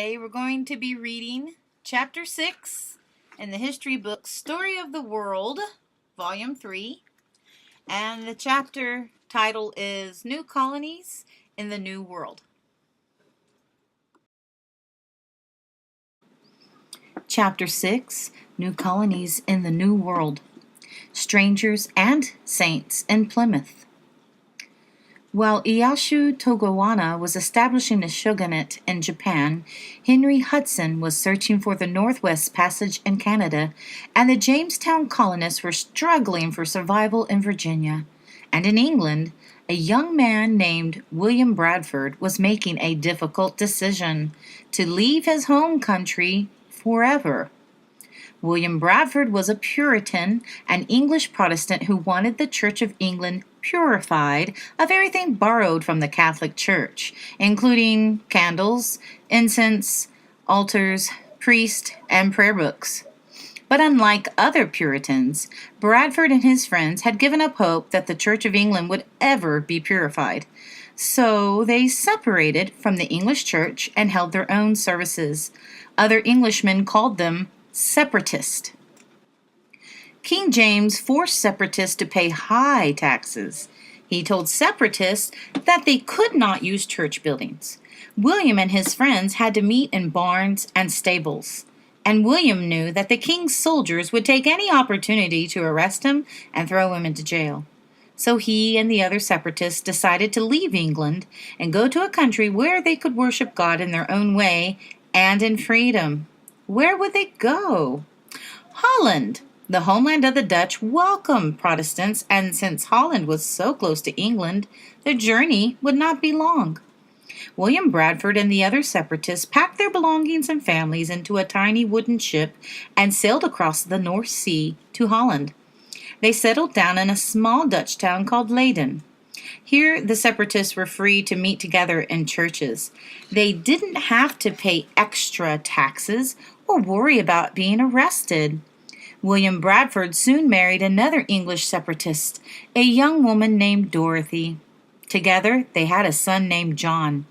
Today we're going to be reading Chapter 6 in the history book Story of the World, Volume 3. And the chapter title is New Colonies in the New World. Chapter 6, New Colonies in the New World. Strangers and Saints in Plymouth. While Ieyasu Togowana was establishing a shogunate in Japan, Henry Hudson was searching for the Northwest Passage in Canada, and the Jamestown colonists were struggling for survival in Virginia. And in England, a young man named William Bradford was making a difficult decision to leave his home country forever. William Bradford was a Puritan, an English Protestant who wanted the Church of England purified of everything borrowed from the Catholic Church, including candles, incense, altars, priests, and prayer books. But unlike other Puritans, Bradford and his friends had given up hope that the Church of England would ever be purified. So they separated from the English Church and held their own services. Other Englishmen called them separatist. King James forced separatists to pay high taxes. He told separatists that they could not use church buildings. William and his friends had to meet in barns and stables, and William knew that the king's soldiers would take any opportunity to arrest him and throw him into jail. So he and the other separatists decided to leave England and go to a country where they could worship God in their own way and in freedom. Where would they go? Holland, the homeland of the Dutch, welcomed Protestants, and since Holland was so close to England, their journey would not be long. William Bradford and the other separatists packed their belongings and families into a tiny wooden ship and sailed across the North Sea to Holland. They settled down in a small Dutch town called Leyden. Here, the separatists were free to meet together in churches. They didn't have to pay extra taxes or worry about being arrested. William Bradford soon married another English separatist, a young woman named Dorothy. Together, they had a son named John.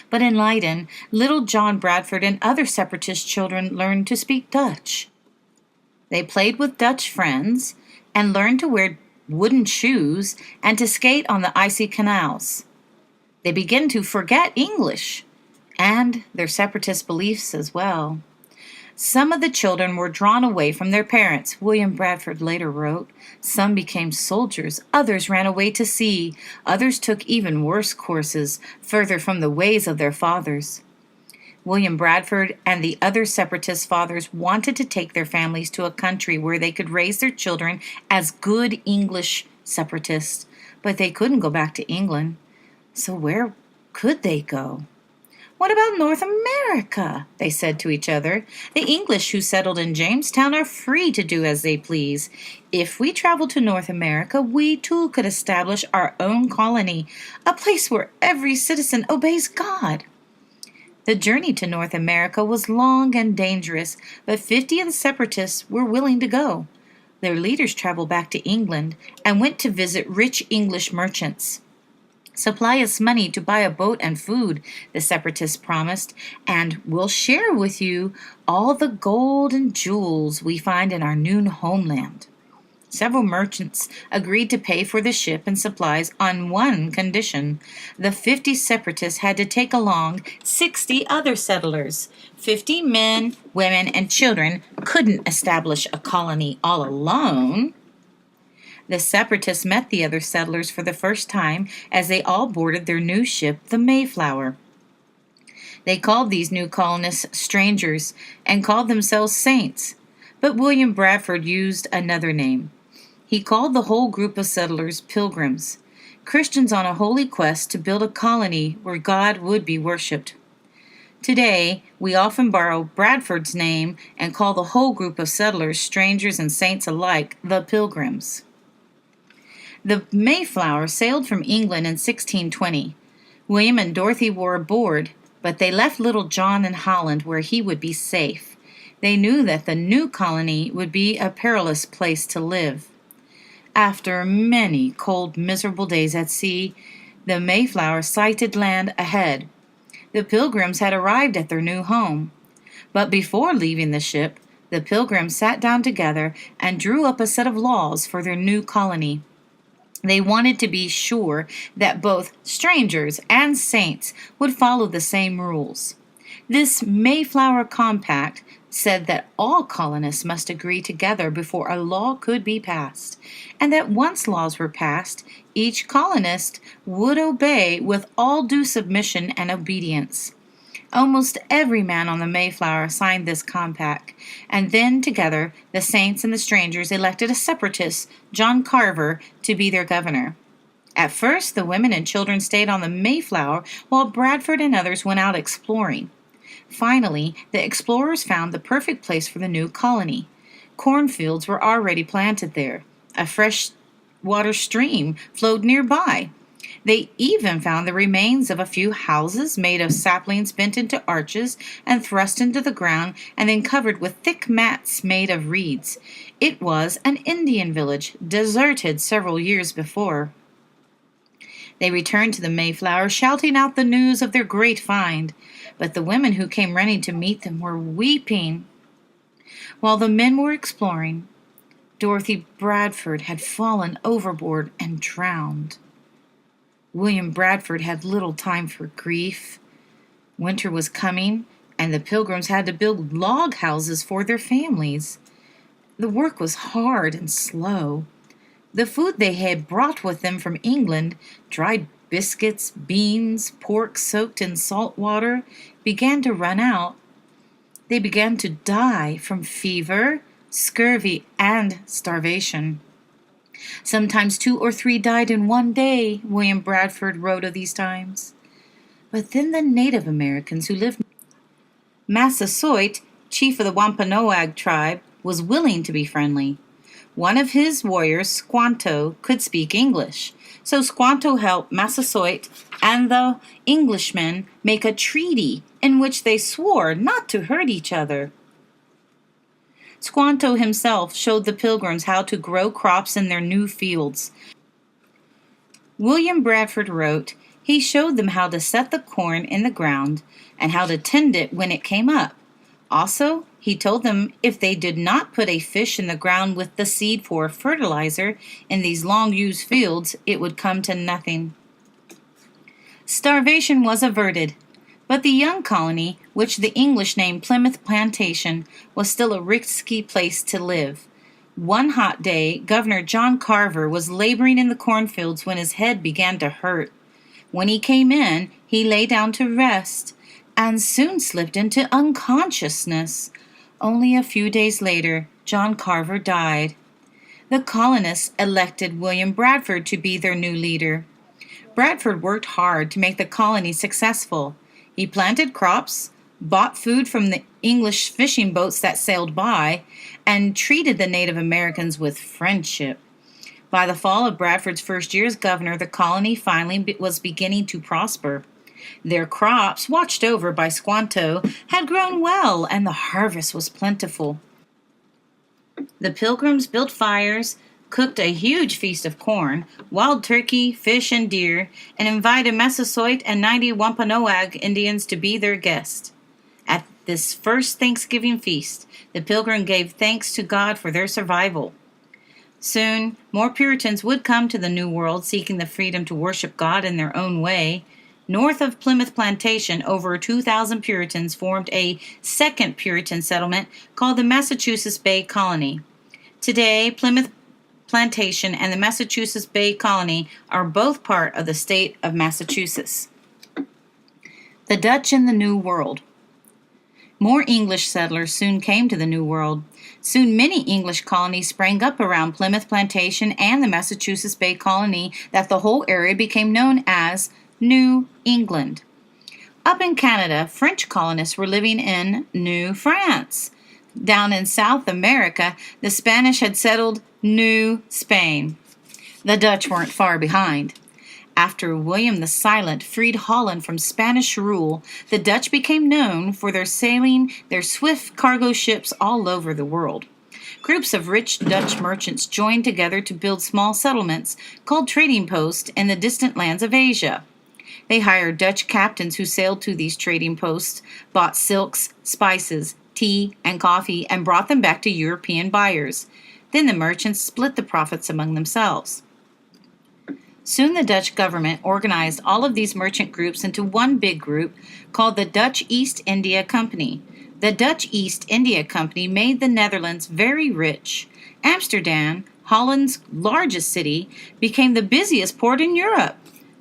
But in Leyden, little John Bradford and other separatist children learned to speak Dutch. They played with Dutch friends and learned to wear wooden shoes and to skate on the icy canals. They began to forget English and their separatist beliefs as well. Some of the children were drawn away from their parents, William Bradford later wrote. Some became soldiers, others ran away to sea, others took even worse courses, further from the ways of their fathers. William Bradford and the other separatist fathers wanted to take their families to a country where they could raise their children as good English separatists, but they couldn't go back to England. So where could they go? What about North America? They said to each other. The English who settled in Jamestown are free to do as they please. If we travel to North America, we too could establish our own colony, a place where every citizen obeys God. The journey to North America was long and dangerous, but 50 of the separatists were willing to go. Their leaders traveled back to England and went to visit rich English merchants. Supply us money to buy a boat and food, the separatists promised, and we'll share with you all the gold and jewels we find in our new homeland. Several merchants agreed to pay for the ship and supplies on one condition. The 50 separatists had to take along 60 other settlers. 50 men, women, and children couldn't establish a colony all alone. The separatists met the other settlers for the first time as they all boarded their new ship, the Mayflower. They called these new colonists strangers and called themselves saints, but William Bradford used another name. He called the whole group of settlers pilgrims, Christians on a holy quest to build a colony where God would be worshipped. Today, we often borrow Bradford's name and call the whole group of settlers, strangers and saints alike, the Pilgrims. The Mayflower sailed from England in 1620. William and Dorothy were aboard, but they left little John in Holland where he would be safe. They knew that the new colony would be a perilous place to live. After many cold, miserable days at sea, the Mayflower sighted land ahead. The Pilgrims had arrived at their new home. But before leaving the ship, the Pilgrims sat down together and drew up a set of laws for their new colony. They wanted to be sure that both strangers and saints would follow the same rules. This Mayflower Compact said that all colonists must agree together before a law could be passed, and that once laws were passed, each colonist would obey with all due submission and obedience. Almost every man on the Mayflower signed this compact, and then together the saints and the strangers elected a separatist, John Carver, to be their governor. At first, the women and children stayed on the Mayflower while Bradford and others went out exploring. Finally, the explorers found the perfect place for the new colony. Cornfields were already planted there. A fresh water stream flowed nearby. They even found the remains of a few houses made of saplings bent into arches and thrust into the ground and then covered with thick mats made of reeds. It was an Indian village, deserted several years before. They returned to the Mayflower, shouting out the news of their great find, but the women who came running to meet them were weeping. While the men were exploring, Dorothy Bradford had fallen overboard and drowned. William Bradford had little time for grief. Winter was coming, and the Pilgrims had to build log houses for their families. The work was hard and slow. The food they had brought with them from England, dried biscuits, beans, pork soaked in salt water, began to run out. They began to die from fever, scurvy, and starvation. Sometimes 2 or 3 died in one day, William Bradford wrote of these times. But then the Native Americans who lived Massasoit, chief of the Wampanoag tribe, was willing to be friendly. One of his warriors, Squanto, could speak English, so Squanto helped Massasoit and the Englishmen make a treaty in which they swore not to hurt each other. Squanto himself showed the Pilgrims how to grow crops in their new fields. William Bradford wrote, he showed them how to set the corn in the ground and how to tend it when it came up. Also, he told them if they did not put a fish in the ground with the seed for fertilizer in these long-used fields, it would come to nothing. Starvation was averted, but the young colony, which the English named Plymouth Plantation, was still a risky place to live. One hot day, Governor John Carver was laboring in the cornfields when his head began to hurt. When he came in, he lay down to rest and soon slipped into unconsciousness. Only a few days later, John Carver died. The colonists elected William Bradford to be their new leader. Bradford worked hard to make the colony successful. He planted crops, bought food from the English fishing boats that sailed by, and treated the Native Americans with friendship. By the fall of Bradford's first year as governor, the colony finally was beginning to prosper. Their crops, watched over by Squanto, had grown well, and the harvest was plentiful. The Pilgrims built fires, cooked a huge feast of corn, wild turkey, fish, and deer, and invited Massasoit and 90 Wampanoag Indians to be their guests. At this first Thanksgiving feast, the Pilgrim gave thanks to God for their survival. Soon, more Puritans would come to the New World seeking the freedom to worship God in their own way. North of Plymouth Plantation, over 2,000 Puritans formed a second Puritan settlement called the Massachusetts Bay Colony. Today, Plymouth Plantation and the Massachusetts Bay Colony are both part of the state of Massachusetts. The Dutch in the New World. More English settlers soon came to the New World. Soon many English colonies sprang up around Plymouth Plantation and the Massachusetts Bay Colony that the whole area became known as New England. Up in Canada, French colonists were living in New France. Down in South America, the Spanish had settled New Spain. The Dutch weren't far behind. After William the Silent freed Holland from Spanish rule, the Dutch became known for their sailing their swift cargo ships all over the world. Groups of rich Dutch merchants joined together to build small settlements called trading posts in the distant lands of Asia. They hired Dutch captains who sailed to these trading posts, bought silks, spices, tea, and coffee, and brought them back to European buyers. Then the merchants split the profits among themselves. Soon the Dutch government organized all of these merchant groups into one big group called the Dutch East India Company. The Dutch East India Company made the Netherlands very rich. Amsterdam, Holland's largest city, became the busiest port in Europe.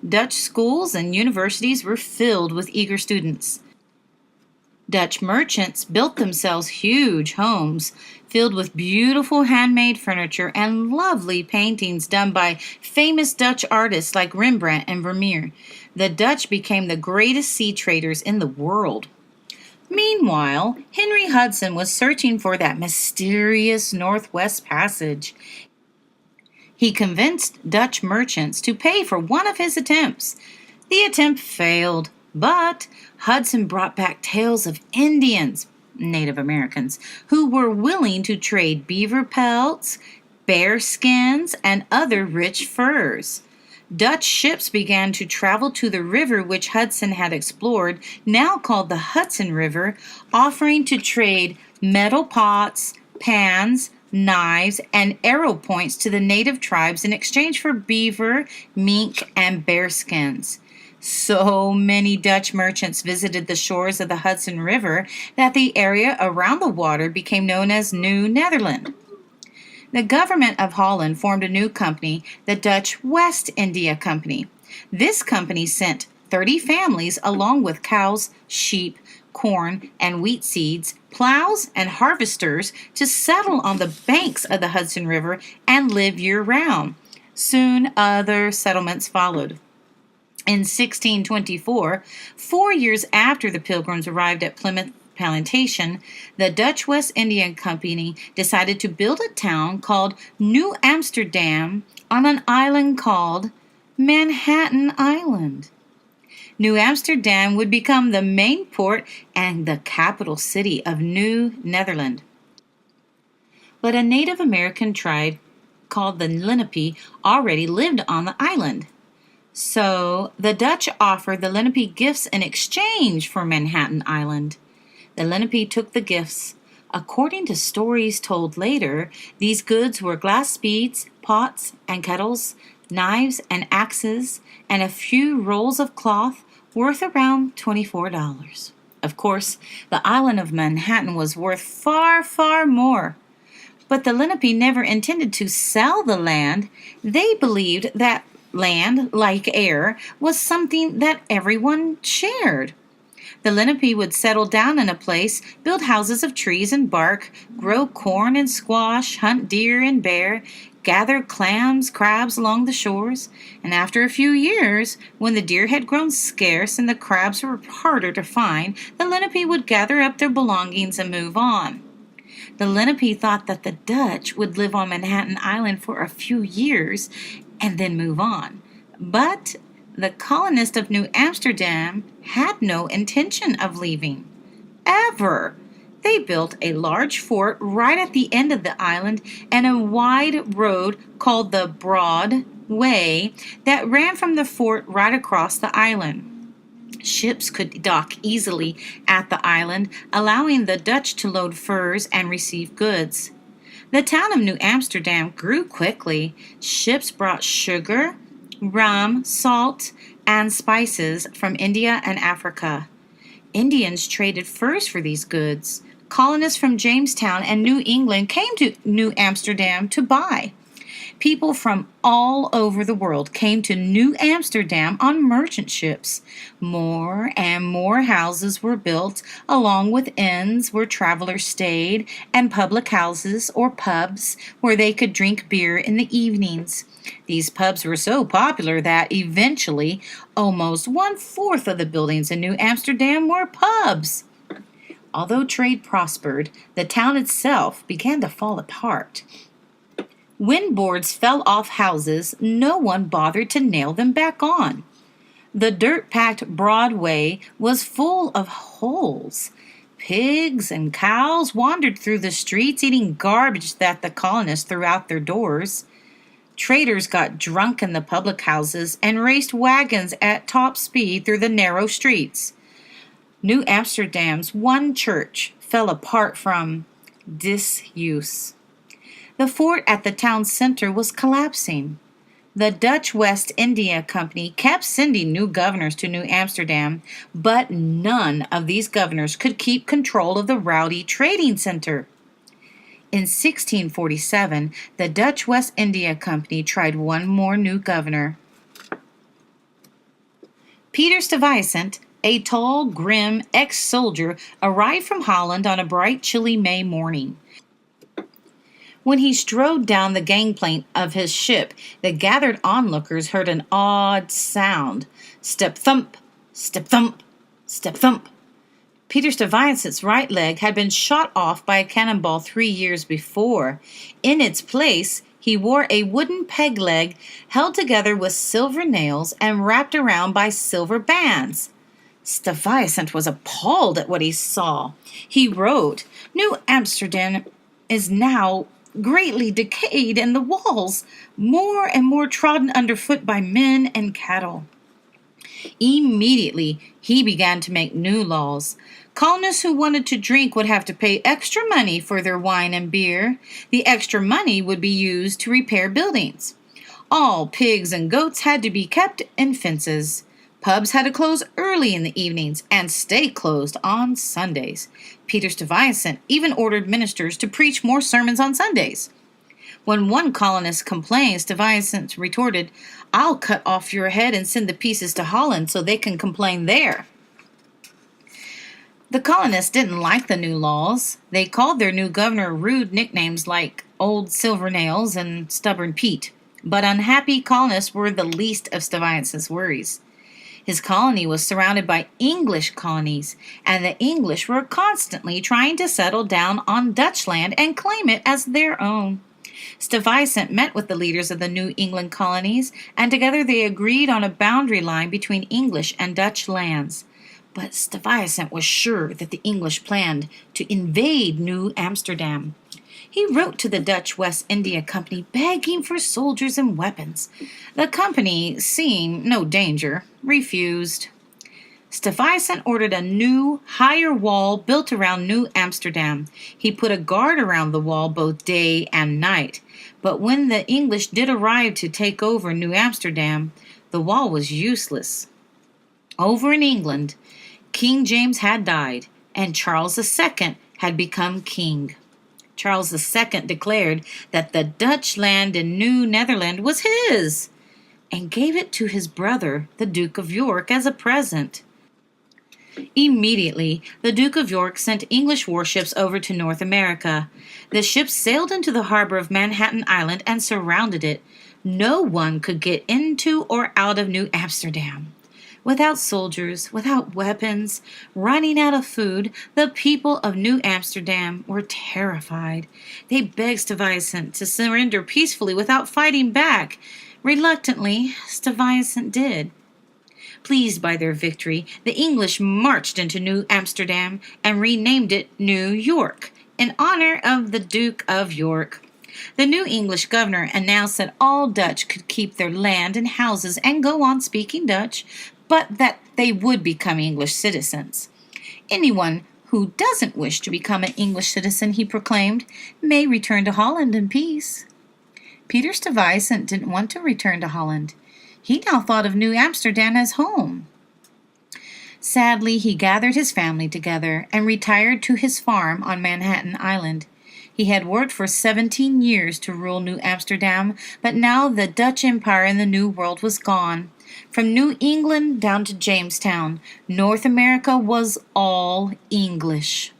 Dutch schools and universities were filled with eager students. Dutch merchants built themselves huge homes filled with beautiful handmade furniture and lovely paintings done by famous Dutch artists like Rembrandt and Vermeer. The Dutch became the greatest sea traders in the world. Meanwhile, Henry Hudson was searching for that mysterious Northwest Passage. He convinced Dutch merchants to pay for one of his attempts. The attempt failed, but Hudson brought back tales of Indians, Native Americans, who were willing to trade beaver pelts, bear skins, and other rich furs. Dutch ships began to travel to the river which Hudson had explored, now called the Hudson River, offering to trade metal pots, pans, knives, and arrow points to the native tribes in exchange for beaver, mink, and bear skins. So many Dutch merchants visited the shores of the Hudson River that the area around the water became known as New Netherland. The government of Holland formed a new company, the Dutch West India Company. This company sent 30 families along with cows, sheep, corn, and wheat seeds, plows, and harvesters to settle on the banks of the Hudson River and live year-round. Soon other settlements followed. In 1624, 4 years after the Pilgrims arrived at Plymouth Plantation, the Dutch West India Company decided to build a town called New Amsterdam on an island called Manhattan Island. New Amsterdam would become the main port and the capital city of New Netherland. But a Native American tribe called the Lenape already lived on the island. So the Dutch offered the Lenape gifts in exchange for Manhattan Island. The Lenape took the gifts. According to stories told later, these goods were glass beads, pots and kettles, knives and axes, and a few rolls of cloth worth around $24. Of course, the island of Manhattan was worth far, far more. But the Lenape never intended to sell the land. They believed that land, like air, was something that everyone shared. The Lenape would settle down in a place, build houses of trees and bark, grow corn and squash, hunt deer and bear, gather clams, crabs along the shores, and after a few years, when the deer had grown scarce and the crabs were harder to find, the Lenape would gather up their belongings and move on. The Lenape thought that the Dutch would live on Manhattan Island for a few years and then move on. But the colonists of New Amsterdam had no intention of leaving. Ever. They built a large fort right at the end of the island and a wide road called the Broad Way that ran from the fort right across the island. Ships could dock easily at the island, allowing the Dutch to load furs and receive goods. The town of New Amsterdam grew quickly. Ships brought sugar, rum, salt, and spices from India and Africa. Indians traded furs for these goods. Colonists from Jamestown and New England came to New Amsterdam to buy. People from all over the world came to New Amsterdam on merchant ships. More and more houses were built, along with inns where travelers stayed, and public houses or pubs where they could drink beer in the evenings. These pubs were so popular that eventually almost 1/4 of the buildings in New Amsterdam were pubs. Although trade prospered, the town itself began to fall apart. When boards fell off houses, no one bothered to nail them back on. The dirt-packed Broadway was full of holes. Pigs and cows wandered through the streets eating garbage that the colonists threw out their doors. Traders got drunk in the public houses and raced wagons at top speed through the narrow streets. New Amsterdam's one church fell apart from disuse. The fort at the town center was collapsing. The Dutch West India Company kept sending new governors to New Amsterdam, but none of these governors could keep control of the rowdy trading center. In 1647, the Dutch West India Company tried one more new governor. Peter Stuyvesant, a tall, grim ex-soldier, arrived from Holland on a bright, chilly May morning. When he strode down the gangplank of his ship, the gathered onlookers heard an odd sound. Step thump, step thump, step thump. Peter Stuyvesant's right leg had been shot off by a cannonball 3 years before. In its place, he wore a wooden peg leg held together with silver nails and wrapped around by silver bands. Stuyvesant was appalled at what he saw. He wrote, "New Amsterdam is now greatly decayed, and the walls more and more trodden underfoot by men and cattle." Immediately, he began to make new laws. Colonists who wanted to drink would have to pay extra money for their wine and beer. The extra money would be used to repair buildings. All pigs and goats had to be kept in fences. Pubs had to close early in the evenings and stay closed on Sundays. Peter Stuyvesant even ordered ministers to preach more sermons on Sundays. When one colonist complained, Stuyvesant retorted, "I'll cut off your head and send the pieces to Holland so they can complain there." The colonists didn't like the new laws. They called their new governor rude nicknames like Old Silvernails and Stubborn Pete. But unhappy colonists were the least of Stuyvesant's worries. His colony was surrounded by English colonies, and the English were constantly trying to settle down on Dutch land and claim it as their own. Stuyvesant met with the leaders of the New England colonies, and together they agreed on a boundary line between English and Dutch lands. But Stuyvesant was sure that the English planned to invade New Amsterdam. He wrote to the Dutch West India Company begging for soldiers and weapons. The company, seeing no danger, refused. Stuyvesant ordered a new, higher wall built around New Amsterdam. He put a guard around the wall both day and night. But when the English did arrive to take over New Amsterdam, the wall was useless. Over in England, King James had died, and Charles II had become king. Charles II declared that the Dutch land in New Netherland was his, and gave it to his brother, the Duke of York, as a present. Immediately, the Duke of York sent English warships over to North America. The ships sailed into the harbor of Manhattan Island and surrounded it. No one could get into or out of New Amsterdam. Without soldiers, without weapons, running out of food, the people of New Amsterdam were terrified. They begged Stuyvesant to surrender peacefully without fighting back. Reluctantly, Stuyvesant did. Pleased by their victory, the English marched into New Amsterdam and renamed it New York, in honor of the Duke of York. The new English governor announced that all Dutch could keep their land and houses and go on speaking Dutch, but that they would become English citizens. Anyone who doesn't wish to become an English citizen, he proclaimed, may return to Holland in peace. Peter Stuyvesant didn't want to return to Holland. He now thought of New Amsterdam as home. Sadly, he gathered his family together and retired to his farm on Manhattan Island. He had worked for 17 years to rule New Amsterdam, but now the Dutch Empire in the New World was gone. From New England down to Jamestown, North America was all English.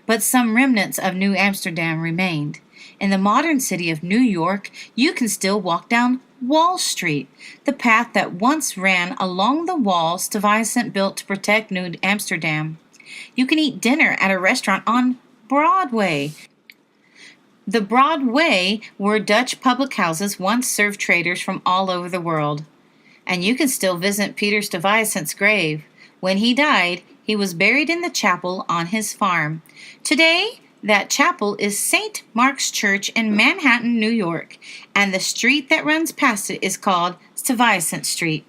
But some remnants of New Amsterdam remained. In the modern city of New York, you can still walk down Wall Street, the path that once ran along the wall Stuyvesant built to protect New Amsterdam. You can eat dinner at a restaurant on Broadway. The Broadway were Dutch public houses once served traders from all over the world. And you can still visit Peter Stuyvesant's grave. When he died, he was buried in the chapel on his farm. Today, That chapel is St. Mark's Church in Manhattan, New York, and the street that runs past it is called Stuyvesant Street.